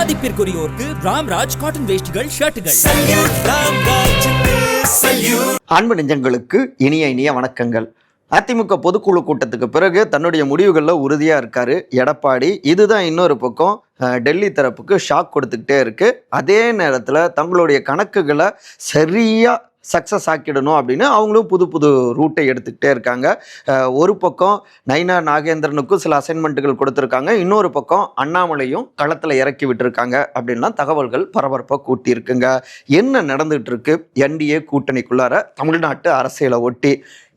மதிப்பிற்குரியோருக்கு Ramraj cotton வேஷ்டிகள், ஷர்ட்டுகள். அன்பு நெஞ்சங்களுக்கு இனிய வணக்கங்கள். அதிமுக பொதுக்குழு கூட்டத்துக்கு பிறகு தன்னுடைய முடிவுகளில் உறுதியாக இருக்காரு எடப்பாடி. இதுதான் இன்னொரு பக்கம் டெல்லி தரப்புக்கு ஷாக் கொடுத்துக்கிட்டே இருக்கு. அதே நேரத்தில் தங்களுடைய கணக்குகளை சரியாக சக்ஸஸ் ஆக்கிடணும் அப்படின்னு அவங்களும் புது ரூட்டை எடுத்துக்கிட்டே இருக்காங்க. ஒரு பக்கம் நயினா நாகேந்திரனுக்கும் சில அசைன்மெண்ட்டுகள் கொடுத்துருக்காங்க, இன்னொரு பக்கம் அண்ணாமலையும் களத்தில் இறக்கி விட்டுருக்காங்க அப்படின்லாம் தகவல்கள் பரபரப்பாக கூட்டியிருக்குங்க. என்ன நடந்துகிட்டு இருக்கு என்டிஏ கூட்டணிக்குள்ளார தமிழ்நாட்டு அரசியலை ஒட்டி?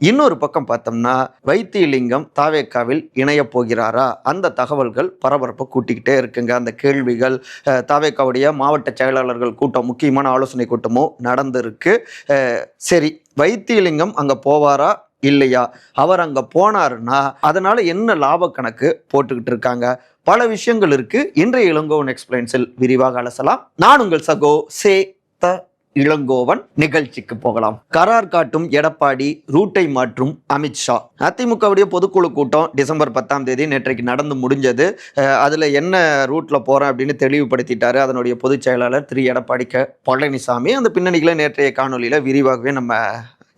இன்னொரு பக்கம் பார்த்தோம்னா வைத்தியலிங்கம் தாவேக்காவில் இணைய போகிறாரா? அந்த தகவல்கள் பரபரப்பை கூட்டிக்கிட்டே இருக்குங்க. அந்த கேள்விகள், தாவேக்காவுடைய மாவட்ட செயலாளர்கள் கூட்டம், முக்கியமான ஆலோசனை கூட்டமும் நடந்திருக்கு. சரி, வைத்தியலிங்கம் அங்கே போவாரா இல்லையா? அவர் அங்கே போனாருன்னா அதனால என்ன லாப கணக்கு போட்டுக்கிட்டு இருக்காங்க? பல விஷயங்கள் இருக்கு. இன்றைய இளங்கோவன் எக்ஸ்பிளைன்ஸில் விரிவாக அலசலாம். நான் உங்கள் சகோ இளங்கோவன். நிகழ்ச்சிக்கு போகலாம். கரார் காட்டும் எடப்பாடி, ரூட்டை மாற்றும் அமித்ஷா. அதிமுகவுடைய பொதுக்குழு கூட்டம் டிசம்பர் 10 நேற்றைக்கு நடந்து முடிஞ்சது. அதுல என்ன ரூட்ல போறேன் அப்படின்னு தெளிவுபடுத்திட்டாரு அதனுடைய பொதுச் செயலாளர் திரு எடப்பாடி பழனிசாமி. அந்த பின்னணிகளை நேற்றைய காணொலியில விரிவாகவே நம்ம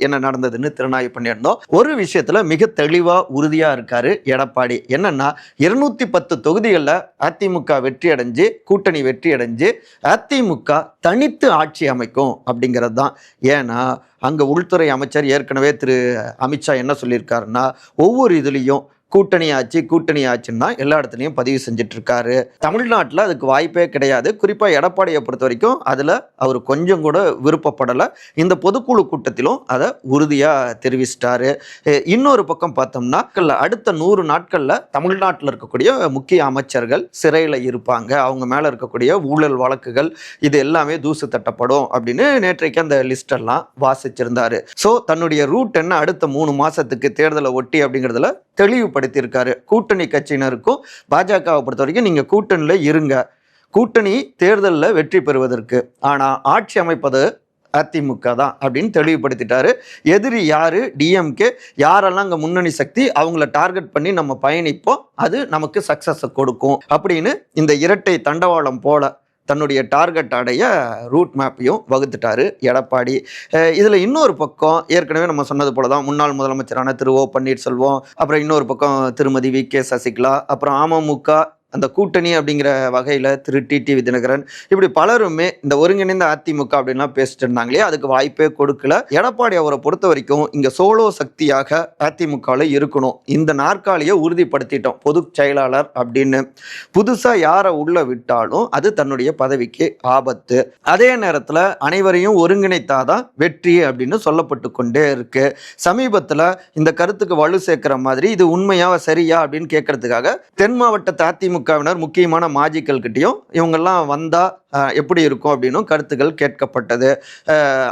என்ன நடந்ததுன்னு திருநாய் பண்ணியிருந்தோம். ஒரு விஷயத்துல மிக தெளிவா உறுதியா இருக்காரு எடப்பாடி. என்னன்னா 210 தொகுதிகளில் அதிமுக வெற்றி அடைஞ்சு, கூட்டணி வெற்றி அடைஞ்சு அதிமுக தனித்து ஆட்சி அமைக்கும் அப்படிங்கிறது தான். ஏன்னா அங்க உள்துறை அமைச்சர் ஏற்கனவே திரு அமித்ஷா என்ன சொல்லியிருக்காருன்னா, ஒவ்வொரு இதுலேயும் கூட்டணி ஆச்சுன்னா எல்லா இடத்துலையும் பதிவு செஞ்சுட்டு இருக்காரு. தமிழ்நாட்டில் அதுக்கு வாய்ப்பே கிடையாது. குறிப்பாக எடப்பாடியை பொறுத்த வரைக்கும் அதில் அவர் கொஞ்சம் கூட விருப்பப்படலை. இந்த பொதுக்குழு கூட்டத்திலும் அதை உறுதியாக தெரிவிச்சிட்டாரு. இன்னொரு பக்கம் பார்த்தோம்னா அடுத்த 100 நாட்களில் தமிழ்நாட்டில் இருக்கக்கூடிய முக்கிய அமைச்சர்கள் சிறையில் இருப்பாங்க. அவங்க மேலே இருக்கக்கூடிய ஊழல் வழக்குகள் இது எல்லாமே தூசு தட்டப்படும் அப்படின்னு நேற்றைக்கு அந்த லிஸ்டெல்லாம் வாசிச்சிருந்தாரு. ஸோ தன்னுடைய ரூட் என்ன அடுத்த 3 மாதத்துக்கு தேர்தலை ஒட்டி அப்படிங்கிறதுல தெளிவுபடுத்தியிருக்காரு. கூட்டணி கட்சியினருக்கும் பாஜகவை பொறுத்த வரைக்கும் நீங்க கூட்டணியில் இருங்க, கூட்டணி தேர்தலில் வெற்றி பெறுவதற்கு, ஆனா ஆட்சி அமைப்பது அதிமுக தான் அப்படின்னு தெளிவுபடுத்திட்டாரு. எதிரி யாரு? டிஎம்கே. யாரெல்லாம் அங்கே முன்னணி சக்தி அவங்கள டார்கெட் பண்ணி நம்ம பயணிப்போம், அது நமக்கு சக்சஸை கொடுக்கும் அப்படின்னு இந்த இரட்டை தண்டவாளம் போல தன்னுடைய டார்கெட் அடைய ரூட் மேப்பையும் வகுத்துட்டாரு எடப்பாடி. இதில் இன்னொரு பக்கம் ஏற்கனவே நம்ம சொன்னது போல தான் முன்னாள் முதலமைச்சரான திரு ஓ பன்னீர்செல்வம், அப்புறம் இன்னொரு பக்கம் திருமதி வி.கே. சசிகலா, அப்புறம் அமமுக அந்த கூட்டணி அப்படிங்கிற வகையில் திரு டிடிவி தினகரன், இப்படி பலருமே இந்த ஒருங்கிணைந்த அதிமுக அப்படின்லாம் பேசிட்டு இருந்தாங்களே, அதுக்கு வாய்ப்பே கொடுக்கல. எடப்பாடி அவரை பொறுத்த வரைக்கும் இங்கே சோலோ சக்தியாக அதிமுகவில் இருக்கணும், இந்த நாற்காலியை உறுதிப்படுத்திட்டோம் பொதுச் செயலாளர் அப்படின்னு. புதுசாக யாரை உள்ள விட்டாலும் அது தன்னுடைய பதவிக்கு ஆபத்து. அதே நேரத்தில் அனைவரையும் ஒருங்கிணைத்தாதான் வெற்றி அப்படின்னு சொல்லப்பட்டு கொண்டே இருக்கு. சமீபத்தில் இந்த கருத்துக்கு வலு சேர்க்கிற மாதிரி இது உண்மையா சரியா அப்படின்னு கேட்கறதுக்காக தென் மாவட்டத்து அதிமுக முக்கியமான மாஜிக்கள் கிட்டையும் இவங்கெல்லாம் வந்தா எப்படி இருக்கும் அப்படின்னு கருத்துக்கள் கேட்கப்பட்டது.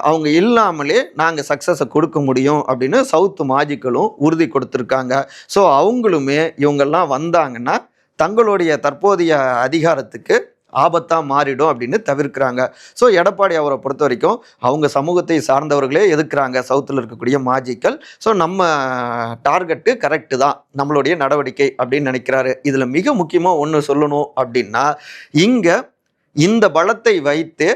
அவங்க இல்லாமலே நாங்கள் சக்சஸை கொடுக்க முடியும் அப்படின்னு சவுத் மாஜிக்களும் உறுதி கொடுத்துருக்காங்க. ஸோ அவங்களுமே இவங்கெல்லாம் வந்தாங்கன்னா தங்களுடைய தற்போதைய அதிகாரத்துக்கு ஆபத்தாக மாறிடும் அப்படின்னு தவிர்க்கிறாங்க. ஸோ எடப்பாடி அவரை பொறுத்த வரைக்கும் அவங்க சமூகத்தை சார்ந்தவர்களே எதிர்க்கிறாங்க சவுத்தில் இருக்கக்கூடிய மாஜிக்கள். ஸோ நம்ம டார்கெட்டு கரெக்டு தான், நம்மளுடைய நடவடிக்கை அப்படின்னு நினைக்கிறாரு. இதில் மிக முக்கியமாக ஒன்று சொல்லணும் அப்படின்னா, இங்கே இந்த பலத்தை வைத்து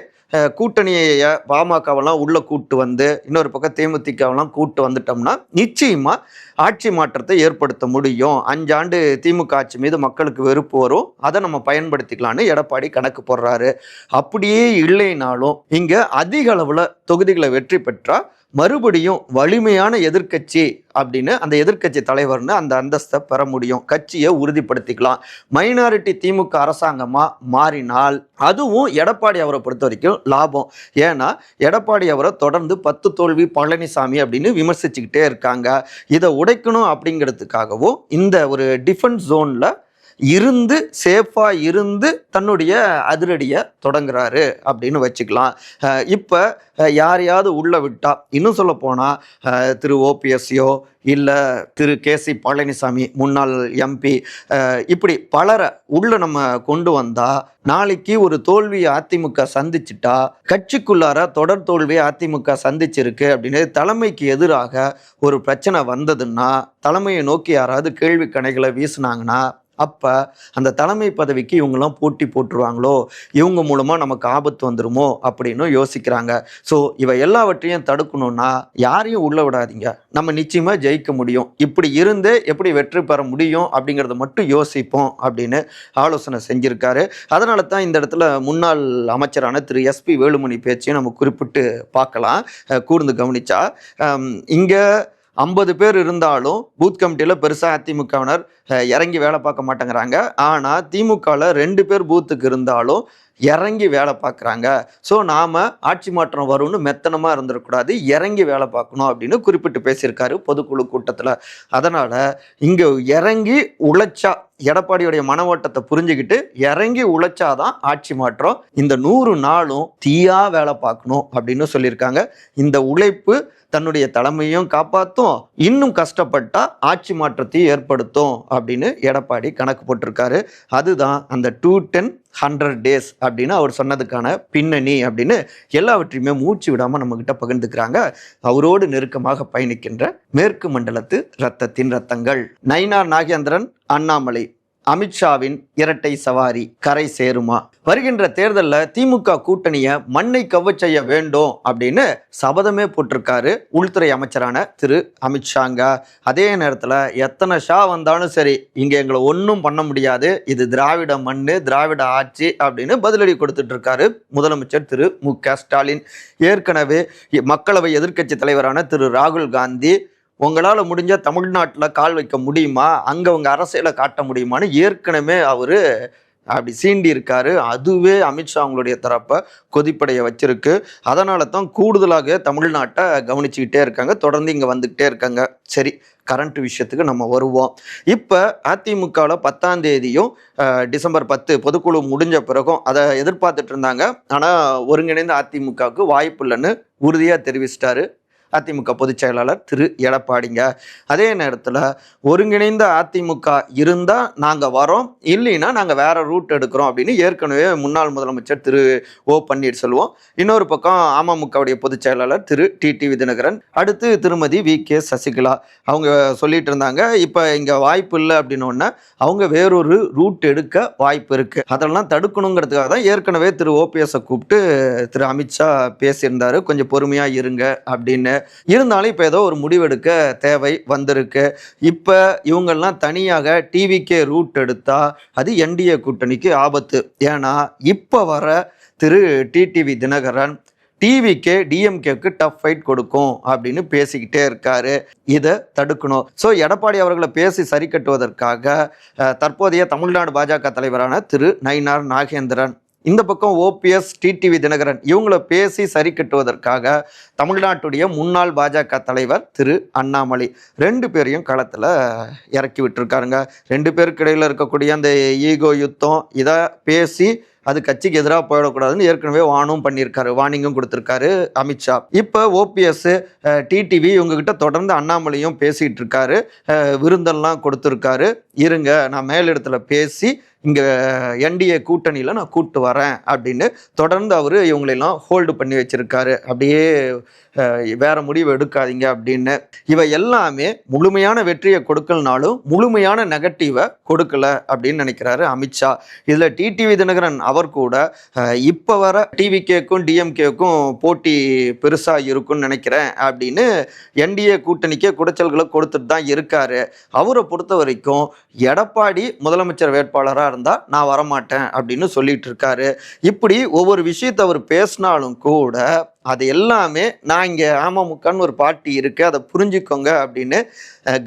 கூட்டணியை பாமகவெல்லாம் உள்ள கூட்டு வந்து இன்னொரு பக்கம் தேமுதிகவெல்லாம் கூட்டு வந்துட்டோம்னா நிச்சயமா ஆட்சி மாற்றத்தை ஏற்படுத்த முடியும். 5 ஆண்டு திமுக ஆட்சி மீது மக்களுக்கு வெறுப்பு வரும், அதை நம்ம பயன்படுத்திக்கலான்னு எடப்பாடி கணக்கு போடுறாரு. அப்படியே இல்லைனாலும் இங்க அதிக அளவுல தொகுதிகளை வெற்றி பெற்றா மறுபடியும் வலிமையான எதிர்க்கட்சி அப்படின்னு அந்த எதிர்க்கட்சி தலைவர்னு அந்த அந்தஸ்தை பெற முடியும், கட்சியை உறுதிப்படுத்திக்கலாம். மைனாரிட்டி திமுக அரசாங்கமா மாறினால் அதுவும் எடப்பாடி அவரை பொறுத்த வரைக்கும் லாபம். ஏன்னா எடப்பாடி அவரை தொடர்ந்து 10 தோல்வி பழனிசாமி அப்படின்னு விமர்சிச்சுக்கிட்டே இருக்காங்க. இதை உடைக்கணும் அப்படிங்கிறதுக்காகவும் இந்த ஒரு டிஃபென்ஸ் ஜோன்ல இருந்து சேஃபா இருந்து தன்னுடைய அதிரடியை தொடங்குறாரு அப்படின்னு வச்சுக்கலாம். இப்போ யாரையாவது உள்ள விட்டா, இன்னும் சொல்ல போனால் திரு ஓபிஎஸ்ஸையோ இல்லை திரு கே.சி. பழனிசாமி முன்னாள் எம்பி, இப்படி பலரை உள்ள நம்ம கொண்டு வந்தா நாளைக்கு ஒரு தோல்வியை அதிமுக சந்திச்சுட்டா, கட்சிக்குள்ளார தொடர் தோல்வியை அதிமுக சந்திச்சிருக்கு அப்படின்னு தலைமைக்கு எதிராக ஒரு பிரச்சனை வந்ததுன்னா, தலைமையை நோக்கி யாராவது கேள்வி கணைகளை வீசினாங்கன்னா அப்போ அந்த தலைமை பதவிக்கு இவங்கெல்லாம் போட்டி போட்டுருவாங்களோ, இவங்க மூலமாக நமக்கு ஆபத்து வந்துருமோ அப்படின்னு யோசிக்கிறாங்க. ஸோ இவை எல்லாவற்றையும் தடுக்கணும்னா யாரையும் உள்ள விடாதீங்க, நம்ம நிச்சயமாக ஜெயிக்க முடியும், இப்படி இருந்து எப்படி வெற்றி பெற முடியும் அப்படிங்கிறத மட்டும் யோசிப்போம் அப்படின்னு ஆலோசனை செஞ்சுருக்காரு. அதனால தான் இந்த இடத்துல முன்னாள் அமைச்சரான திரு எஸ்பி வேலுமணி பேச்சையும் நம்ம குறிப்பிட்டு பார்க்கலாம். கூர்ந்து கவனிச்சா இங்கே 50 பேர் இருந்தாலும் பூத் கமிட்டியில் பெருசாக அதிமுகவினர் இறங்கி வேலை பார்க்க மாட்டேங்கிறாங்க. ஆனால் திமுகவில் 2 பேர் பூத்துக்கு இருந்தாலும் இறங்கி வேலை பார்க்குறாங்க. ஸோ நாம் ஆட்சி மாற்றம் வரும்னு மெத்தனமாக இருந்துடக்கூடாது, இறங்கி வேலை பார்க்கணும் அப்படின்னு குறிப்பிட்டு பேசியிருக்காரு பொதுக்குழு கூட்டத்தில். அதனால் இங்கே இறங்கி உழைச்சா, எடப்பாடியுடைய மன ஓட்டத்தை புரிஞ்சுக்கிட்டு இறங்கி உழைச்சாதான் ஆட்சி மாற்றம். இந்த 100 நாளும் தீயா வேலை பார்க்கணும் அப்படின்னு சொல்லியிருக்காங்க. இந்த உழைப்பு தன்னுடைய தலைமையும் காப்பாற்றும், இன்னும் கஷ்டப்பட்டா ஆட்சி மாற்றத்தையும் ஏற்படுத்தும் அப்படின்னு எடப்பாடி கணக்கு போட்டிருக்காரு. அதுதான் அந்த 2-10-100 days அப்படின்னு அவர் சொன்னதுக்கான பின்னணி அப்படின்னு எல்லாவற்றையுமே மூச்சு விடாமல் நம்மகிட்ட பகிர்ந்துக்கிறாங்க அவரோடு நெருக்கமாக பயணிக்கின்ற மேற்கு மண்டலத்து ரத்தத்தின் ரத்தங்கள். நயினார் நாகேந்திரன், அண்ணாமலை, அமித்ஷாவின் இரட்டை சவாரி கரை சேருமா? வருகின்ற தேர்தலில் திமுக கூட்டணியை மண்ணை கவ்வச் செய்ய வேண்டும் அப்படின்னு சபதமே போட்டிருக்காரு உள்துறை அமைச்சரான திரு அமித்ஷாங்க. அதே நேரத்தில் எத்தனை ஷா வந்தாலும் சரி, இங்கே எங்களை ஒன்றும் பண்ண முடியாது, இது திராவிட மண்ணு, திராவிட ஆட்சி அப்படின்னு பதிலடி கொடுத்துட்டு இருக்காரு முதலமைச்சர் திரு மு.க. ஸ்டாலின். ஏற்கனவே மக்களவை எதிர்க்கட்சி தலைவரான திரு ராகுல் காந்தி, உங்களால் முடிஞ்ச தமிழ்நாட்டில் கால் வைக்க முடியுமா, அங்கே உங்கள் அரசியலை காட்ட முடியுமான்னு ஏற்கனவே அவர் அப்படி சீண்டி இருக்காரு. அதுவே அமித்ஷா அவங்களுடைய தரப்பை கொதிப்படைய வச்சிருக்கு. அதனால தான் கூடுதலாக தமிழ்நாட்டை கவனிச்சுக்கிட்டே இருக்காங்க, தொடர்ந்து இங்கே வந்துக்கிட்டே இருக்காங்க. சரி, கரண்ட் விஷயத்துக்கு நம்ம வருவோம். இப்போ அதிமுகவில் 10ஆம் தேதியும் டிசம்பர் 10 பொதுக்குழு முடிஞ்ச பிறகும் அதை எதிர்பார்த்துட்டு இருந்தாங்க. ஆனால் ஒருங்கிணைந்த அதிமுகவுக்கு வாய்ப்பு இல்லைன்னு உறுதியாக தெரிவிச்சிட்டாரு அதிமுக பொதுச் செயலாளர் திரு எடப்பாடிங்க. அதே நேரத்தில் ஒருங்கிணைந்த அதிமுக இருந்தால் நாங்கள் வரோம், இல்லைன்னா நாங்கள் வேற ரூட் எடுக்கிறோம் அப்படின்னு ஏற்கனவே முன்னாள் முதலமைச்சர் திரு ஓ பன்னீர்செல்வம், இன்னொரு பக்கம் அமமுகவுடைய பொதுச் செயலாளர் திரு டிடிவி தினகரன், அடுத்து திருமதி வி.கே. சசிகலா அவங்க சொல்லிட்டு இருந்தாங்க. இப்போ இங்கே வாய்ப்பு இல்லை அப்படின்னோடனே அவங்க வேறொரு ரூட் எடுக்க வாய்ப்பு இருக்கு. அதெல்லாம் தடுக்கணுங்கிறதுக்காக தான் ஏற்கனவே திரு ஓபிஎஸ்ஸை கூப்பிட்டு திரு அமித்ஷா பேசியிருந்தாரு, கொஞ்சம் பொறுமையாக இருங்க அப்படின்னு. இருந்தாலும் இப்போ ஏதோ ஒரு முடிவெடுக்க தேவை வந்திருக்கு. இப்போ இவங்கெல்லாம் தனியாக டிவிகே ரூட் எடுத்தா அது என்டிஏ கூட்டணிக்கு ஆபத்து. ஏன்னா இப்போ வர திரு டிடிவி தினகரன் டிவிகே டிஎம்கேக்கு டஃப் ஃபைட் கொடுக்கும் அப்படின்னு பேசிக்கிட்டே இருக்காரு. இதை தடுக்கணும். ஸோ எடப்பாடி அவர்களை பேசி சரி கட்டுவதற்காக தற்போதைய தமிழ்நாடு பாஜக தலைவரான திரு நயினார் நாகேந்திரன், இந்த பக்கம் ஓபிஎஸ் டிடிவி தினகரன் இவங்களை பேசி சரி கட்டுவதற்காக தமிழ்நாட்டுடைய முன்னாள் பாஜக தலைவர் திரு அண்ணாமலை 2 பேரையும் களத்தில் இறக்கி விட்டுருக்காருங்க. 2 பேருக்கு இடையில் இருக்கக்கூடிய அந்த ஈகோ யுத்தம் இதை பேசி அது கட்சிக்கு எதிராக போயிடக்கூடாதுன்னு ஏற்கனவே வார்னிங்கும் கொடுத்துருக்காரு அமித்ஷா. இப்போ ஓபிஎஸ் டிடிவி இவங்ககிட்ட தொடர்ந்து அண்ணாமலையும் பேசிகிட்டு இருக்காரு, விருந்தெல்லாம் கொடுத்துருக்காரு. இருங்க, நான் மேலிடத்துல பேசி இங்கே என்டிஏ கூட்டணியில் நான் கூப்பிட்டு வரேன் அப்படின்னு தொடர்ந்து அவர் இவங்களெல்லாம் ஹோல்டு பண்ணி வச்சிருக்காரு. அப்படியே வேற முடிவு எடுக்காதீங்க அப்படின்னு. இவை எல்லாமே முழுமையான வெற்றியை கொடுக்கலனாலும் முழுமையான நெகட்டிவை கொடுக்கல அப்படின்னு நினைக்கிறாரு அமித்ஷா. இதில் டிடிவி தினகரன் அவர் கூட இப்போ வர டிவிகேக்கும் டிஎம்கேக்கும் போட்டி பெருசாக இருக்குன்னு நினைக்கிறேன் அப்படின்னு என்டிஏ கூட்டணிக்கே குடைச்சல்களை கொடுத்துட்டு தான் இருக்காரு. அவரை பொறுத்த வரைக்கும் எடப்பாடி முதலமைச்சர் வேட்பாளராக இருந்தால் நான் வரமாட்டேன் அப்படின்னு சொல்லிட்டு இருக்காரு. இப்படி ஒவ்வொரு விஷயத்தை அவர் பேசினாலும் கூட அது எல்லாமே நான் இங்கே அமமுகன்னு ஒரு பார்ட்டி இருக்குது, அதை புரிஞ்சுக்கோங்க அப்படின்னு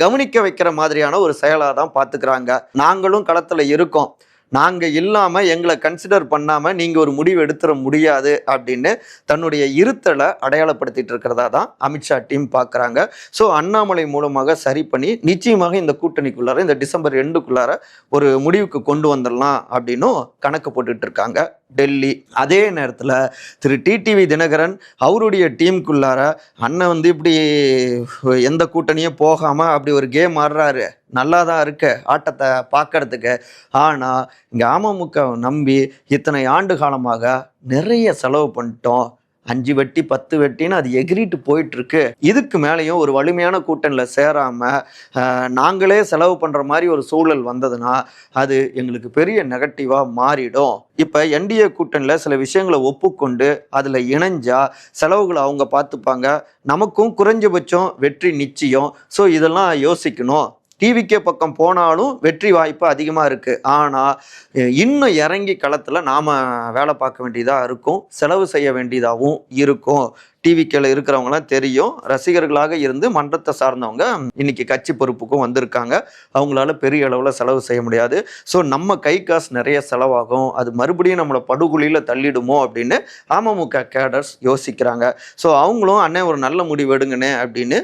கவனிக்க வைக்கிற மாதிரியான ஒரு செயலாக தான் பார்த்துக்கிறாங்க. நாங்களும் களத்தில் இருக்கோம், நாங்கள் இல்லாமல் எங்களை கன்சிடர் பண்ணாமல் நீங்கள் ஒரு முடிவு எடுத்துட முடியாது அப்படின்னு தன்னுடைய இருத்தலை அடையாளப்படுத்திட்டு இருக்கிறதா தான் அமித்ஷா டீம் பார்க்குறாங்க. ஸோ அண்ணாமலை மூலமாக சரி பண்ணி நிச்சயமாக இந்த கூட்டணிக்குள்ளார இந்த டிசம்பர் 2க்குள்ளார ஒரு முடிவுக்கு கொண்டு வந்துடலாம் அப்படின்னும் கணக்கு போட்டுட்டு இருக்காங்க டெல்லி. அதே நேரத்தில் திரு டிடிவி தினகரன் அவருடைய டீமுக்குள்ளார அண்ணன் இப்படி எந்த கூட்டணியும் போகாமல் அப்படி ஒரு கேம் ஆடுறாரு, நல்லா தான் இருக்கு ஆட்டத்தை பார்க்கறதுக்கு. ஆனால் இங்கே அமமுக நம்பி இத்தனை ஆண்டு காலமாக நிறைய செலவு பண்ணிட்டோம், 5 வெட்டி 10 வெட்டின்னு அது எகிரிட்டு போயிட்டு இருக்கு. இதுக்கு மேலேயும் ஒரு வலிமையான கூட்டணியில சேராம நாங்களே செலவு பண்ற மாதிரி ஒரு சூழல் வந்ததுன்னா அது எங்களுக்கு பெரிய நெகட்டிவா மாறிடும். இப்ப என்டிஏ கூட்டணியில சில விஷயங்களை ஒப்புக்கொண்டு அதுல இணைஞ்சா செலவுகளை அவங்க பார்த்துப்பாங்க, நமக்கும் குறைஞ்சபட்சம் வெற்றி நிச்சயம். ஸோ இதெல்லாம் யோசிக்கணும். டிவிகே பக்கம் போனாலும் வெற்றி வாய்ப்பு அதிகமாக இருக்குது. ஆனால் இன்னும் இறங்கி களத்தில் நாம் வேலை பார்க்க வேண்டியதாக இருக்கும், செலவு செய்ய வேண்டியதாகவும் இருக்கும். டிவிகேல இருக்கிறவங்களாம் தெரியும், ரசிகர்களாக இருந்து மன்றத்தை சார்ந்தவங்க இன்னைக்கு கட்சி பொறுப்புக்கும் வந்திருக்காங்க. அவங்களால பெரிய அளவில் செலவு செய்ய முடியாது. ஸோ நம்ம கை காசு நிறைய செலவாகும், அது மறுபடியும் நம்மளை படுகொலியில் தள்ளிடுமோ அப்படின்னு அமமுக கேடர்ஸ் யோசிக்கிறாங்க. ஸோ அவங்களும் அண்ணே ஒரு நல்ல முடிவு எடுங்கண்ணே அப்படின்னு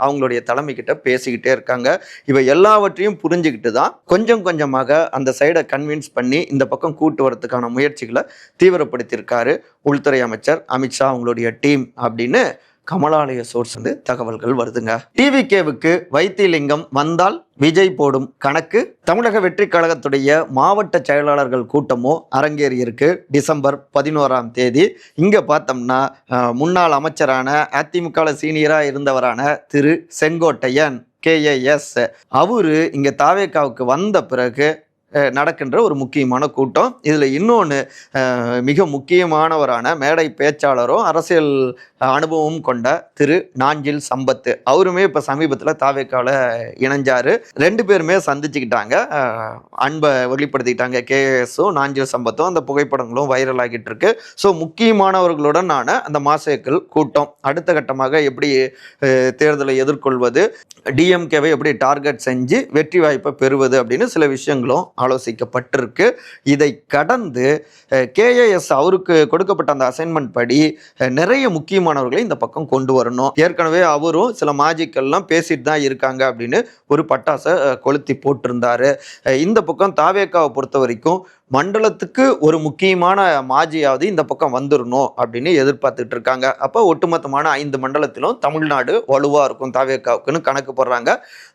அவங்களுடைய தலைமை கிட்ட பேசிக்கிட்டே இருக்காங்க. இவை எல்லாவற்றையும் புரிஞ்சுக்கிட்டு தான் கொஞ்சம் கொஞ்சமாக அந்த சைடை கன்வின்ஸ் பண்ணி இந்த பக்கம் கூட்டு வரதுக்கான முயற்சிகளை தீவிரப்படுத்தியிருக்காரு உள்துறை அமைச்சர் அமித்ஷா அவங்களுடைய டீம் அப்படின்னு கமலாலய சோர்ஸ் வந்து தகவல்கள் வருதுங்க. டிவிகேவுக்கு வைத்திலிங்கம் வந்தால் விஜய் போடும் கணக்கு. தமிழக வெற்றி கழகத்துடைய மாவட்ட செயலாளர்கள் கூட்டமோ அரங்கேறி இருக்கு டிசம்பர் 11ஆம் தேதி. இங்க பார்த்தோம்னா முன்னாள் அமைச்சரான அதிமுக சீனியரா இருந்தவரான திரு செங்கோட்டையன் KAS அவரு இங்க தாவேகாவுக்கு வந்த பிறகு நடக்கின்ற ஒரு முக்கியமான கூட்டம். இதில் இன்னொன்று மிக முக்கியமானவரான மேடை பேச்சாளரும் அரசியல் அனுபவம் கொண்ட திரு நாஞ்சில் சம்பத் அவருமே இப்போ சமீபத்தில் தாவேக்காவில் இணைஞ்சார். 2 பேருமே சந்திச்சுக்கிட்டாங்க, அன்பை வெளிப்படுத்திக்கிட்டாங்க. KASம் நாஞ்சில் சம்பத்தும் அந்த புகைப்படங்களும் வைரல் ஆகிட்டு இருக்கு. ஸோ முக்கியமானவர்களுடனான அந்த மாசேக்கள் கூட்டம் அடுத்த கட்டமாக எப்படி தேர்தலை எதிர்கொள்வது, டிஎம்கேவை எப்படி டார்கெட் செஞ்சு வெற்றி வாய்ப்பை பெறுவது அப்படின்னு சில விஷயங்களும் ஆலோசிக்கப்பட்டிருக்கு. இதை கடந்து KAS அவருக்கு கொடுக்கப்பட்ட அந்த அசைன்மெண்ட் படி நிறைய முக்கியமானவர்களை இந்த பக்கம் கொண்டு வரணும். ஏற்கனவே அவரும் சில மாஜிக்கெல்லாம் பேசிட்டு தான் இருக்காங்க அப்படின்னு ஒரு பட்டாசை கொளுத்தி போட்டிருந்தாரு. இந்த பக்கம் தாவேக்காவை பொறுத்த வரைக்கும் மண்டலத்துக்கு ஒரு முக்கியமான மாஜியாவது இந்த பக்கம் வந்துடணும் அப்படின்னு எதிர்பார்த்துட்டு இருக்காங்க. அப்போ ஒட்டுமொத்தமான 5 மண்டலத்திலும் தமிழ்நாடு வலுவா இருக்கும் தாவேக்காவுக்குன்னு கணக்கு போடுறாங்க.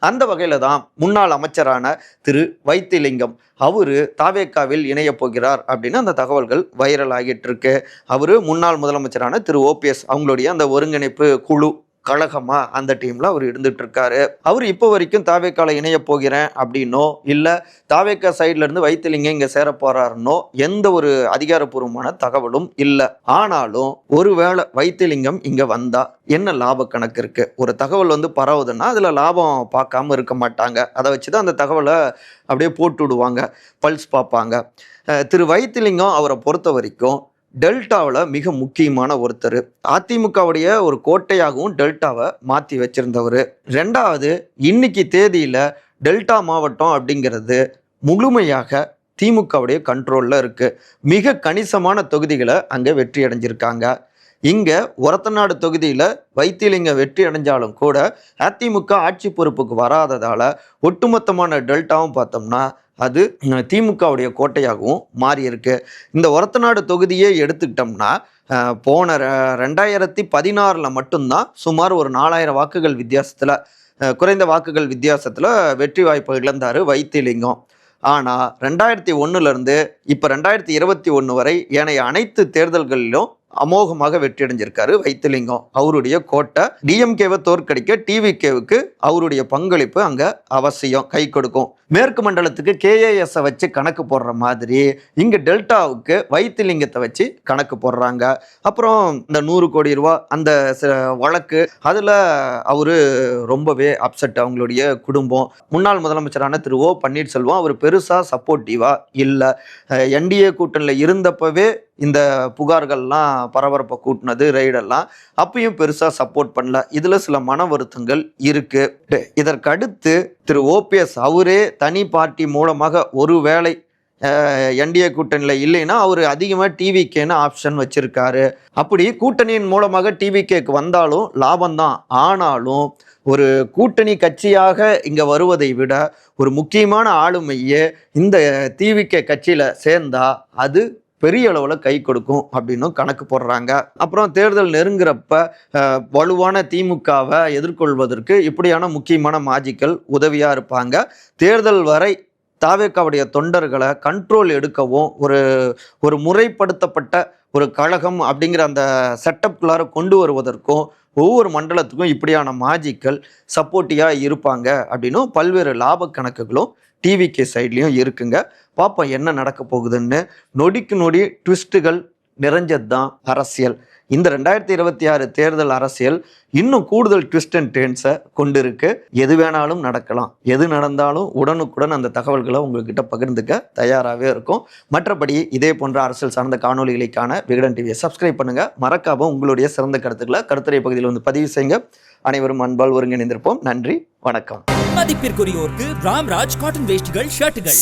அந்த வகையில தான் முன்னாள் அமைச்சரான திரு வைத்திலிங்கம் அவரு தாவேக்காவில் இணைய போகிறார் அப்படின்னு அந்த தகவல்கள் வைரல் ஆகிட்டு இருக்கு. அவரு முன்னாள் முதலமைச்சரான திரு OPS அவங்களுடைய அந்த ஒருங்கிணைப்பு குழு கழகமா அந்த டீம்ல அவர் இருந்துட்டு இருக்காரு. அவர் இப்போ வரைக்கும் தாவேக்கால இணைய போகிறேன் அப்படின்னோ இல்ல தாவேக்கா சைட்ல இருந்து வைத்திலிங்கம் இங்க சேர போறாருன்னோ எந்த ஒரு அதிகாரப்பூர்வமான தகவலும் இல்லை. ஆனாலும் ஒருவேளை வைத்திலிங்கம் இங்க வந்தா என்ன லாப கணக்கு இருக்கு? ஒரு தகவல் வந்து பரவுதுன்னா அதுல லாபம் பார்க்காம இருக்க மாட்டாங்க. அதை வச்சுதான் அந்த தகவலை அப்படியே போட்டு விடுவாங்க, பல்ஸ் பார்ப்பாங்க. திரு வைத்திலிங்கம் அவரை பொறுத்த வரைக்கும் டெல்டாவில் மிக முக்கியமான ஒருத்தர். அதிமுகவுடைய ஒரு கோட்டையாகவும் டெல்டாவை மாற்றி வச்சிருந்தவர். 2வது இன்னைக்கு தேதியில் டெல்டா மாவட்டம் அப்படிங்கிறது முழுமையாக திமுகவுடைய கண்ட்ரோலில் இருக்குது. மிக கணிசமான தொகுதிகளை அங்கே வெற்றி அடைஞ்சிருக்காங்க. இங்கே ஒரத்தநாடு தொகுதியில் வைத்திலிங்கம் வெற்றி அடைஞ்சாலும் கூட அதிமுக ஆட்சி பொறுப்புக்கு வராததால் ஒட்டுமொத்தமான டெல்டாவும் பார்த்தோம்னா அது திமுகவுடைய கோட்டையாகவும் மாறி இருக்கு. இந்த ஒரத்தநாடு தொகுதியே எடுத்துக்கிட்டோம்னா போன 2016 மட்டும்தான் சுமார் ஒரு 4000 வாக்குகள் வித்தியாசத்தில், குறைந்த வாக்குகள் வித்தியாசத்தில் வெற்றி வாய்ப்பு இழந்தார் வைத்திலிங்கம். ஆனால் 2001 இப்போ 2021 வரை ஏனைய அனைத்து தேர்தல்களிலும் அமோகமாக வெற்றி அடைஞ்சிருக்காரு வைத்திலிங்கம். அவருடைய கோட்டை டிஎம்கேவை தோற்கடிக்க டிவிகேவுக்கு அவருடைய பங்களிப்பு அங்க அவசியம், கை கொடுக்கும். மேற்கு மண்டலத்துக்கு KAS வச்சு கணக்கு போடுற மாதிரி இங்க டெல்டாவுக்கு வைத்திலிங்கத்தை வச்சு கணக்கு போடுறாங்க. அப்புறம் இந்த 100 கோடி ரூபா அந்த வழக்கு, அதுல அவரு ரொம்பவே அப்செட். அவங்களுடைய குடும்பம், முன்னாள் முதலமைச்சரான திரு O.பன்னீர்செல்வம் அவர் பெருசா சப்போர்ட்டிவா இல்லை. என்டிஏ கூட்டணியில் இருந்தப்பவே இந்த புகார்கள்லாம் பரபரப்பை கூட்டினது, ரெய்டெல்லாம் அப்பயும் பெருசா சப்போர்ட் பண்ணல. இதுல சில மன வருத்தங்கள் இருக்கு. இதற்கடுத்து திரு OPS அவரே தனி பார்ட்டி மூலமாக ஒருவேளை என்டிஏ கூட்டணியில் இல்லைன்னா அவர் அதிகமாக டிவிகேன்னு ஆப்ஷன் வச்சிருக்காரு. அப்படி கூட்டணியின் மூலமாக டிவிகேக்கு வந்தாலும் லாபம்தான். ஆனாலும் ஒரு கூட்டணி கட்சியாக இங்க வருவதை விட ஒரு முக்கியமான ஆளுமையே இந்த டிவிகே கட்சியில சேர்ந்தா அது பெரிய அளவில் கை கொடுக்கும் அப்படின்னு கணக்கு போடுறாங்க. அப்புறம் தேர்தல் நெருங்குறப்ப வலுவான திமுகவை எதிர்கொள்வதற்கு இப்படியான முக்கியமான மாஜிக்கள் உதவியா இருப்பாங்க. தேர்தல் வரை தாவேக்காவுடைய தொண்டர்களை கண்ட்ரோல் எடுக்கவும் ஒரு முறைப்படுத்தப்பட்ட ஒரு கழகம் அப்படிங்கிற அந்த செட்டப்குள்ளார கொண்டு வருவதற்கும் ஒவ்வொரு மண்டலத்துக்கும் இப்படியான மாஜிக்கள் சப்போர்ட்டிவாக இருப்பாங்க அப்படின்னும் பல்வேறு லாப கணக்குகளும் டிவிகே சைட்லேயும் இருக்குங்க. பார்ப்போம் என்ன நடக்க போகுதுன்னு. நொடிக்கு நொடி ட்விஸ்ட்டுகள் நிறைஞ்சது தான் அரசியல். இந்த 2026 தேர்தல் அரசியல் இன்னும் கூடுதல் ட்விஸ்ட் அண்ட் டேர்ன்ஸை கொண்டு இருக்கு. எது வேணாலும் நடக்கலாம். எது நடந்தாலும் உடனுக்குடன் அந்த தகவல்களை உங்ககிட்ட பகிர்ந்துக்க தயாராகவே இருக்கும். மற்றபடி இதே போன்ற அரசியல் சார்ந்த காணொலிகளை காண விகடன் டிவியை சப்ஸ்கிரைப் பண்ணுங்க. மறக்காம உங்களுடைய சிறந்த கருத்துக்களை கருத்துரை பகுதியில் வந்து பதிவு செய்யுங்க. அனைவரும் அன்பால் ஒருங்கிணைந்திருப்போம். நன்றி, வணக்கம். மதிப்பிற்குரியோருக்கு ராம்ராஜ் காட்டன் வேஷ்டிகள் ஷர்ட்டுகள்.